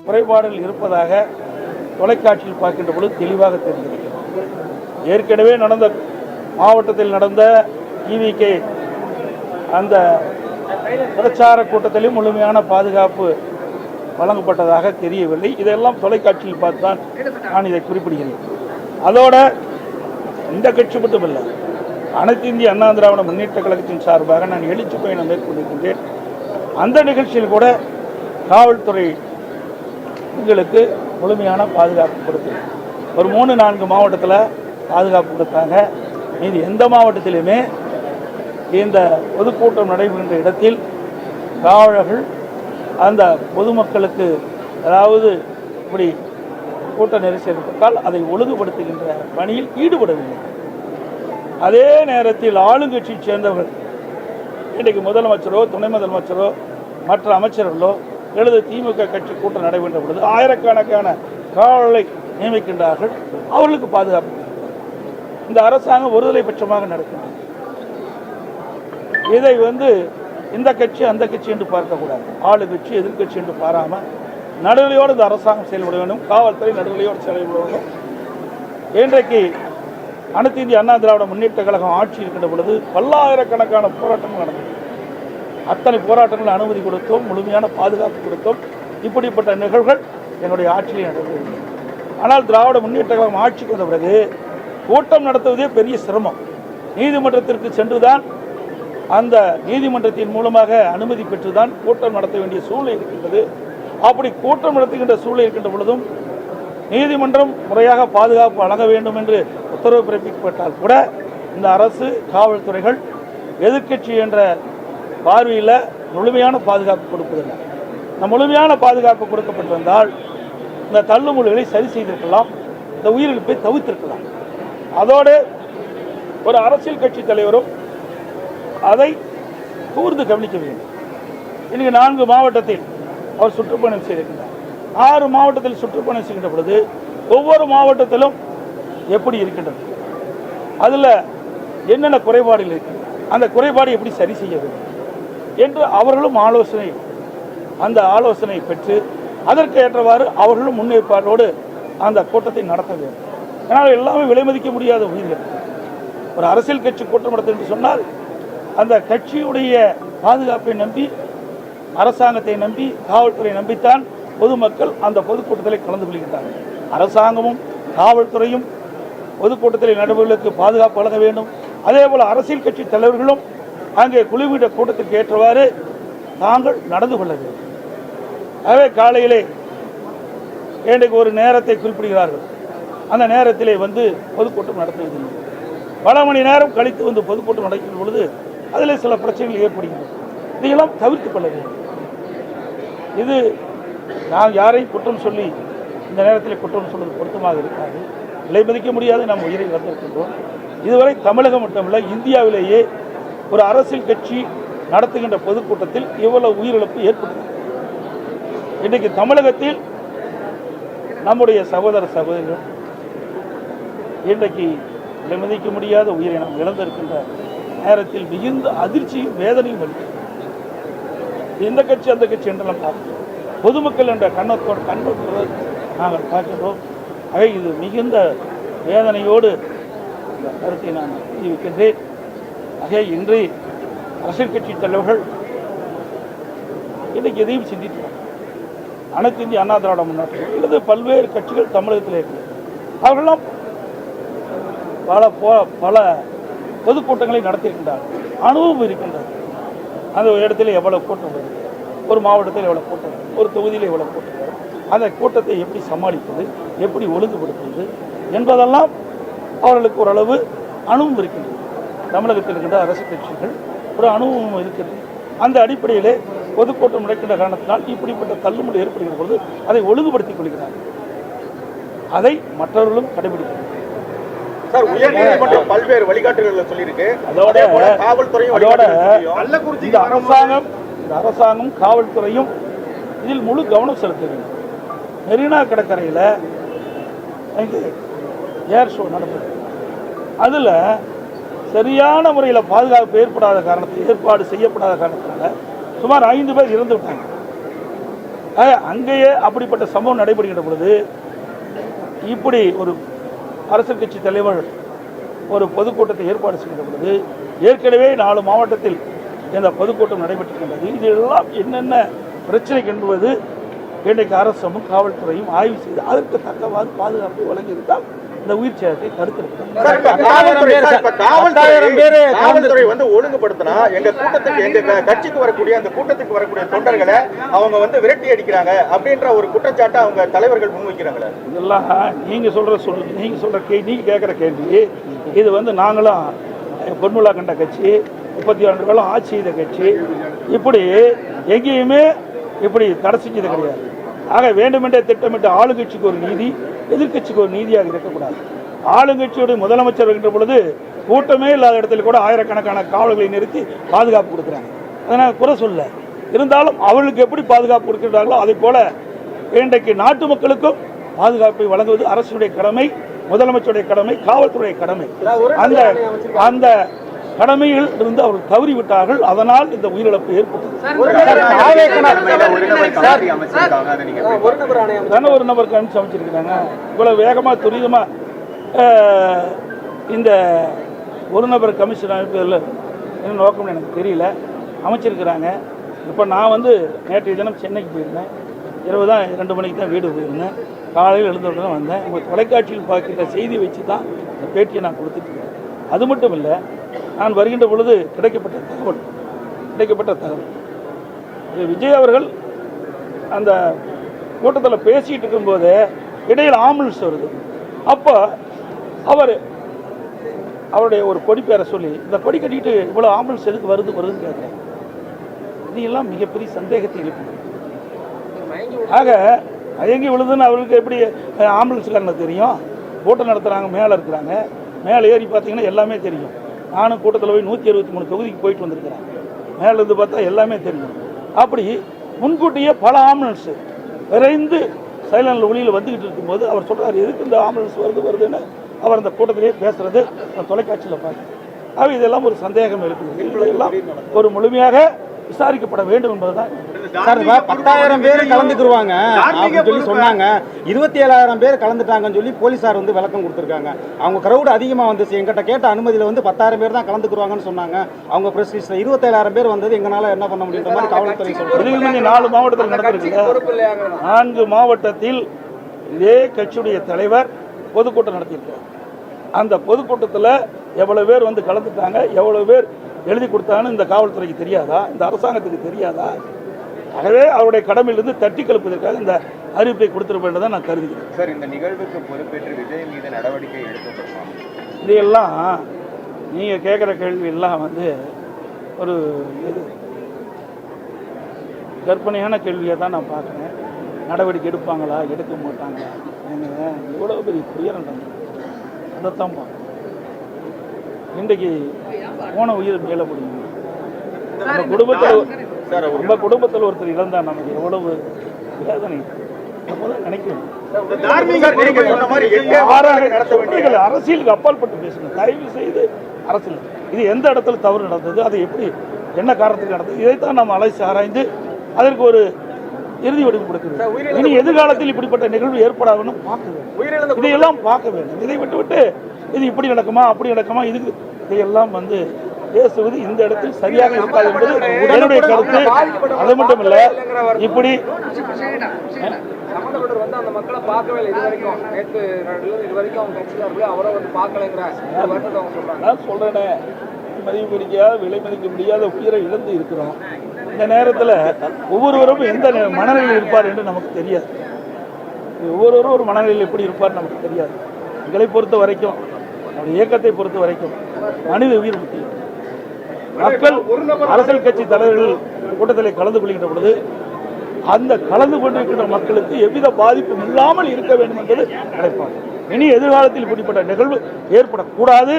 குறைபாடுகள் இருப்பதாக தொலைக்காட்சியில் பார்க்கின்ற பொழுது தெளிவாக தெரிந்திருக்கிறது. ஏற்கனவே மாவட்டத்தில் நடந்த ஈவிகே அந்த பிரச்சார கூட்டத்திலும் முழுமையான பாதுகாப்பு வழங்கப்பட்டதாக தெரியவில்லை. இதெல்லாம் தொலைக்காட்சியில் பார்த்துதான் நான் இதை குறிப்பிடுகிறேன். அதோட இந்த கட்சி மட்டுமில்லை, அனைத்து இந்திய அண்ணா திராவிட முன்னேற்ற கழகத்தின் சார்பாக நான் எழுச்சி பயணம் மேற்கொண்டிருக்கின்றேன். அந்த நிகழ்ச்சியில் கூட காவல்துறை எங்களுக்கு முழுமையான பாதுகாப்பு கொடுத்து ஒரு 3-4 மாவட்டத்தில் பாதுகாப்பு கொடுத்தாங்க. மீது எந்த மாவட்டத்திலுமே இந்த பொதுக்கூட்டம் நடைபெறுகின்ற இடத்தில் காவலர்கள் அந்த பொதுமக்களுக்கு அதாவது இப்படி கூட்ட நெரிசல் ஏற்பட்டால் அதை ஒழுங்குபடுத்துகின்ற பணியில் ஈடுபடவில்லை. அதே நேரத்தில் ஆளுங்கட்சியை சேர்ந்தவர்கள் இன்றைக்கு முதலமைச்சரோ துணை முதலமைச்சரோ மற்ற அமைச்சர்களோ எழுது திமுக கட்சி கூட்டம் நடைபெற்ற பொழுது ஆயிரக்கணக்கான காவலர்களை நியமிக்கின்றார்கள். அவர்களுக்கு பாதுகாப்பு. இந்த அரசாங்கம் ஒருதலை பட்சமாக நடக்கின்றது. இதை இந்த கட்சி அந்த கட்சி என்று பார்க்கக்கூடாது. ஆளுங்கட்சி எதிர்கட்சி என்று பாராமல் நடுநிலையோடு இந்த அரசாங்கம் செயல்பட வேண்டும். காவல்துறை நடுநிலையோடு செயல்பட வேண்டும். இன்றைக்கு அனைத்து இந்திய அண்ணா திராவிட முன்னேற்ற கழகம் ஆட்சி இருக்கின்ற பொழுது பல்லாயிரக்கணக்கான போராட்டங்கள் நடந்தது. அத்தனை போராட்டங்கள் அனுமதி கொடுத்தோம், முழுமையான பாதுகாப்பு கொடுத்தோம். இப்படிப்பட்ட நிகழ்வுகள் என்னுடைய ஆட்சியில் நடந்தது. ஆனால் திராவிட முன்னேற்ற கழகம் ஆட்சிக்கு வந்த பிறகு கூட்டம் நடத்துவதே பெரிய சிரமம். நீதிமன்றத்திற்கு சென்றுதான் அந்த நீதிமன்றத்தின் மூலமாக அனுமதி பெற்றுதான் கூட்டம் நடத்த வேண்டிய சூழ்நிலை இருக்கின்றது. அப்படி கூட்டம் நடத்துகின்ற சூழ்நிலை இருக்கின்ற பொழுதும் நீதிமன்றம் முறையாக பாதுகாப்பு வழங்க வேண்டும் என்று உத்தரவு பிறப்பிக்கப்பட்டால் கூட இந்த அரசு காவல்துறைகள் எதிர்க்கட்சி என்ற பார்வையில் முழுமையான பாதுகாப்பு கொடுப்பதில்லை. இந்த முழுமையான பாதுகாப்பு கொடுக்கப்பட்டிருந்தால் இந்த தள்ளுமுள்ளுகளை சரி செய்திருக்கலாம், இந்த உயிரிழப்பை தவிர்த்திருக்கலாம். அதோடு ஒரு அரசியல் கட்சி தலைவரும் அதை கூர்ந்து கவனிக்க வேண்டும். இன்னைக்கு 4 மாவட்டத்தில் அவர் சுற்றுப்பயணம் செய்திருக்கிறார். 6 மாவட்டத்தில் சுற்றுப்பயணம் செய்கின்ற பொழுது ஒவ்வொரு மாவட்டத்திலும் எப்படி இருக்கின்றது, அதில் என்னென்ன குறைபாடுகள் இருக்கின்றன, அந்த குறைபாடு எப்படி சரி செய்ய வேண்டும் என்று அவர்களும் அந்த ஆலோசனை பெற்று அதற்கு ஏற்றவாறு அவர்களும் முன்னேற்பாட்டோடு அந்த கூட்டத்தை நடத்த வேண்டும். ஏன்னால் எல்லாமே விலை மதிக்க முடியாத உயிர்கள். ஒரு அரசியல் கட்சி கூட்டம் நடத்த என்று சொன்னால் அந்த கட்சியுடைய பாதுகாப்பை நம்பி, அரசாங்கத்தை நம்பி, காவல்துறையை நம்பித்தான் பொதுமக்கள் அந்த பொதுக்கூட்டத்தில் கலந்து கொள்கின்றார்கள். அரசாங்கமும் காவல்துறையும் பொதுக்கூட்டத்தில் நடைபெறுவதற்கு பாதுகாப்பு வழங்க வேண்டும். அதே போல் அரசியல் கட்சி தலைவர்களும் அங்கே குழுவிட கூட்டத்திற்கு ஏற்றவாறு தாங்கள் நடந்து கொள்ள வேண்டும். ஆகவே காலையிலே இன்றைக்கு ஒரு நேரத்தை குறிப்பிடுகிறார்கள். அந்த நேரத்திலே பொதுக்கூட்டம் நடத்துவதில்லை. பல மணி நேரம் கழித்து பொதுக்கூட்டம் நடக்கின்ற பொழுது அதில் சில பிரச்சனைகள் ஏற்படுகின்றன. இதையெல்லாம் தவிர்த்து கொள்ள வேண்டும். இது நான் யாரையும் குற்றம் சொல்லி இந்த நேரத்தில் குற்றம் சொல்வது பொருத்தமாக இருக்காது. விலை மதிக்க முடியாது நாம் உயிரை வந்திருக்கின்றோம். இதுவரை தமிழகம் மட்டுமல்ல, இந்தியாவிலேயே ஒரு அரசியல் கட்சி நடத்துகின்ற பொதுக்கூட்டத்தில் இவ்வளவு உயிரிழப்பு ஏற்பட்டது. இன்றைக்கு தமிழகத்தில் நம்முடைய சகோதர சகோதரிகள் இன்றைக்கு விலை மதிக்க முடியாத உயிரை நாம் இழந்திருக்கின்ற நேரத்தில் மிகுந்த அதிர்ச்சியும் வேதனையும் வருகிறது. இந்த கட்சி அந்த கட்சி என்றெல்லாம் பார்க்கிறோம். பொதுமக்கள் என்ற கண்ணோட்டத்தோடு நாங்கள் பார்க்கிறோம். ஆகவே இது மிகுந்த வேதனையோடு இந்த கருத்தை நான் தெரிவிக்கின்றேன். ஆகவே இன்று அரசியல் கட்சி தலைவர்கள் இன்றைக்கு எதையும் சிந்தித்தார். அனைத்து இந்திய அண்ணா திராவிட முன்னேற்ற அல்லது பல்வேறு கட்சிகள் தமிழகத்தில் இருக்கு. அவர்களெல்லாம் பல பொதுக்கூட்டங்களை நடத்தியிருக்கின்றார்கள். அனுபவம் இருக்கின்றது. அந்த இடத்துல எவ்வளவு கூட்டம் வருது, ஒரு மாவட்டத்தில் எவ்வளவு கூட்டம் வருது, ஒரு தொகுதியில் எவ்வளவு கூட்டம் வரும், அந்த கூட்டத்தை எப்படி சமாளிப்பது, எப்படி ஒழுங்குபடுத்துவது என்பதெல்லாம் அவர்களுக்கு ஓரளவு அனுபவம் இருக்கின்றது. தமிழகத்தில் இருக்கின்ற அரசியல் கட்சிகள் ஒரு அனுபவம் இருக்கிறது. அந்த அடிப்படையிலே பொதுக்கூட்டம் நடக்கின்ற காரணத்தினால் இப்படிப்பட்ட தள்ளுமுறை ஏற்படுகிற பொழுது அதை ஒழுங்குபடுத்திக் கொள்கிறார்கள். அதை மற்றவர்களும் கடைபிடிக்கிறார்கள். பல்வேறு வழிகாட்டுகளை சொல்லியிருக்கு. அதோட இந்த அரசாங்கம் காவல்துறையும் இதில் முழு கவனம் செலுத்த வேண்டும். மெரினா கடற்கரையில் ஏர் ஷோ நடந்தது. அதில் சரியான முறையில் பாதுகாப்பு ஏற்பாடு செய்யப்படாத காரணத்தினால சுமார் 5 பேர் இறந்து விட்டாங்க. அங்கேயே அப்படிப்பட்ட சம்பவம் நடைபெறுகின்ற பொழுது இப்படி ஒரு அரசியல் கட்சி தலைவர் ஒரு பொதுக்கூட்டத்தை ஏற்பாடு செய்கின்ற பொழுது ஏற்கனவே 4 மாவட்டத்தில் இந்த பொதுக்கூட்டம் நடைபெற்றிருக்கின்றது. இதெல்லாம் என்னென்ன பிரச்சனைக்கு என்பது இன்றைக்கு அரசும் காவல்துறையும் ஆய்வு செய்து அதற்கு தக்கவாறு பாதுகாப்பை வழங்கியிருந்தால் இந்த உயிர் சேதத்தை காவல்துறை வந்து ஒழுங்குபடுத்தினா எங்க கூட்டத்துக்கு எங்க கட்சிக்கு வரக்கூடிய அந்த கூட்டத்துக்கு வரக்கூடிய தொண்டர்களை அவங்க வந்து விரட்டி அடிக்கிறாங்க அப்படின்ற ஒரு குற்றச்சாட்டை அவங்க தலைவர்கள் முன்வைக்கிறாங்களே. இதெல்லாம் நீங்க சொல்ற நீங்க கேட்கிற கேள்வி. இது வந்து நாங்களும் பொன்முலா கண்ட கட்சி 32 ஆண்டுகளும் ஆட்சி செய்த கட்சி இப்படி எங்கேயுமே இப்படி தடை செஞ்சது கிடையாது. ஆக வேண்டுமென்றே திட்டமிட்ட ஆளுங்கட்சிக்கு ஒரு நீதி எதிர்கட்சிக்கு ஒரு நீதியாக இருக்கக்கூடாது. ஆளுங்கட்சியுடைய முதலமைச்சர் வருகின்ற பொழுது கூட்டமே இல்லாத இடத்துல கூட ஆயிரக்கணக்கான காவலர்களை நிறுத்தி பாதுகாப்பு கொடுக்குறாங்க. அதனால் குறை சொல்ல இருந்தாலும் அவர்களுக்கு எப்படி பாதுகாப்பு கொடுக்கிறார்களோ அதை போல இன்றைக்கு நாட்டு மக்களுக்கும் பாதுகாப்பை வழங்குவது அரசுடைய கடமை, முதலமைச்சருடைய கடமை, காவல்துறை கடமை. அந்த கடமையில் இருந்து அவர்கள் தவறிவிட்டார்கள். அதனால் இந்த உயிரிழப்பு ஏற்பட்டது. ஒரு நபருக்கு அனுப்பிச்சு அமைச்சிருக்கிறாங்க. இவ்வளவு வேகமா துரிதமா இந்த ஒரு நபர் கமிஷன் அமைப்பதில் என்ன நோக்கம்னு எனக்கு தெரியல, அமைச்சிருக்கிறாங்க. இப்போ நான் வந்து நேற்றைய தினம் சென்னைக்கு போயிருந்தேன். இரவு தான் 2 மணிக்கு தான் வீடு போயிருந்தேன். காலையில் எழுந்தவுடனே தான் வந்தேன். உங்கள் தொலைக்காட்சியில் பார்க்கிற செய்தி வச்சு தான் இந்த பேட்டியை நான் கொடுத்துட்ருக்கேன். அது மட்டும் இல்லை, நான் வருகின்ற பொழுது கிடைக்கப்பட்ட தகவல் விஜய் அவர்கள் அந்த கூட்டத்தில் பேசிகிட்டு இருக்கும்போது இடையில் ஆம்புலன்ஸ் வருது. அப்போ அவருடைய ஒரு கொடி பேரை சொல்லி இந்த கொடி கட்டிட்டு இவ்வளோ ஆம்புலன்ஸ் எதுக்கு வருதுன்னு கேட்குறேன். இதெல்லாம் மிகப்பெரிய சந்தேகத்தை எழுப்புது. ஆக மயங்கி விழுதுன்னு அவருக்கு எப்படி ஆம்புலன்ஸ்காரனுக்கு தெரியும்? கூட்டம் நடத்துகிறாங்க, மேலே இருக்கிறாங்க, மேலே ஏறி பார்த்தீங்கன்னா எல்லாமே தெரியும். நானும் கூட்டத்தில் போய் 163 தொகுதிக்கு போயிட்டு வந்திருக்கிறேன். மேலேருந்து பார்த்தா எல்லாமே தெரியும். அப்படி முன்கூட்டியே பல ஆம்புலன்ஸு விரைந்து சைலண்டில் ஒளியில் வந்துக்கிட்டு இருக்கும்போது அவர் சொல்கிறார், எதுக்கு இந்த ஆம்புலன்ஸ் வருதுன்னு அவர் அந்த கூட்டத்திலேயே பேசுகிறது தொலைக்காட்சியில் பார்த்து. ஆக இதெல்லாம் ஒரு சந்தேகம் எழுப்புகிறது. இதெல்லாம் ஒரு முழுமையாக விசாரிக்கப்பட வேண்டும் என்பதுதான். 10,000 பேர் கலந்துக்குருவாங்க அப்படின்னு சொல்லி சொன்னாங்க. 27,000 பேர் கலந்துட்டாங்கன்னு சொல்லி போலீசார் வந்து விளக்கம் கொடுத்துருக்காங்க. அவங்க கிரௌடு அதிகமாக வந்துச்சு. எங்கிட்ட கேட்ட அனுமதியில் வந்து 10,000 பேர் தான் கலந்துக்குருவாங்கன்னு சொன்னாங்க. அவங்க பிரஸ் லிஸ்ட்ல 27,000 பேர் வந்தது எங்களால் என்ன பண்ண முடியுன்ற மாதிரி காவல்துறை சொல்றாங்க. 4 மாவட்டத்தில் நடந்திருக்கு. 4 மாவட்டத்தில் இதே கட்சியுடைய தலைவர் பொதுக்கூட்டம் நடத்தியிருக்கார். அந்த பொதுக்கூட்டத்தில் எவ்வளவு பேர் வந்து கலந்துட்டாங்க, எவ்வளவு பேர் எழுதி கொடுத்தான்னு இந்த காவல்துறைக்கு தெரியாதா? இந்த அரசாங்கத்துக்கு தெரியாதா? ஆகவே அவருடைய கடமையிலிருந்து தட்டி கலப்பதற்காக இந்த அறிவிப்பை கொடுத்திருப்பதை நான் கருதுகிறேன். சார், இந்த நிகழ்வுக்கு பொறுப்பேற்று விஜய் மீது நடவடிக்கை எடுக்கப்படுமா? இதையெல்லாம் நீங்கள் கேட்குற கேள்வி எல்லாம் வந்து ஒரு கற்பனையான கேள்வியை தான் நான் பார்க்குறேன். நடவடிக்கை எடுப்பாங்களா, எடுக்க மாட்டாங்களா? எவ்வளோ பெரிய துயரம் அதைத்தான் பார்க்கணும். இன்றைக்கு போன உயிர் மேல முடியும். நம்ம குடும்பத்தில் ஒருத்தர் இழந்தா நமக்கு எவ்வளவு வேதனை நினைக்கணும். அரசியலுக்கு அப்பாற்பட்டு பேசணும். தயவு செய்து அரசியல் இது எந்த இடத்துல தவறு நடந்தது, அது எப்படி என்ன காரணத்துக்கு நடந்தது, இதைத்தான் நாம் அலைசி ஆராய்ந்து அதற்கு ஒரு இறுதி வடிவு கொடுக்குது. இனி எதிர்காலத்தில் இப்படிப்பட்ட நிகழ்வு ஏற்படாதுன்னு பார்க்க வேண்டும். இதையெல்லாம் பார்க்க வேண்டும். இதை விட்டு இது இப்படி நடக்குமா அப்படி நடக்குமா இதுக்கு இதையெல்லாம் வந்து பேசுவது இந்த இடத்தில் சரியாக இருக்காது என்பது என்னுடைய கருத்து. அது மட்டும் இல்ல, இப்படி அந்த மக்களை பார்க்கவே இல்லை. இது வரைக்கும் நேற்று இது வரைக்கும் அவங்க கட்சியில் அவரை வந்து பார்க்கலைங்கிற சொல்றேனே, மதிப்பிடிக்காத விலை மதிக்க முடியாத உயிரை இழந்து இருக்கிறோம். இந்த நேரத்தில் ஒவ்வொருவரும் எந்த மனநிலையில் இருப்பார் என்று நமக்கு தெரியாது. ஒவ்வொருவரும் ஒரு மனநிலையில் எப்படி இருப்பார் நமக்கு தெரியாது. எங்களை பொறுத்த வரைக்கும், நம்முடைய இயக்கத்தை பொறுத்த வரைக்கும் மனித உயிர் முக்கியம். மக்கள் அரசியல் கட்சி தலைவர்கள் கூட்டத்தில் கலந்து கொள்கின்ற பொழுது அந்த கலந்து கொண்டிருக்கின்ற மக்களுக்கு எவ்வித பாதிப்பும் இல்லாமல் இருக்க வேண்டும் என்பது நினைப்பாங்க. இனி எதிர்காலத்தில் இப்படிப்பட்ட நிகழ்வு ஏற்படக்கூடாது.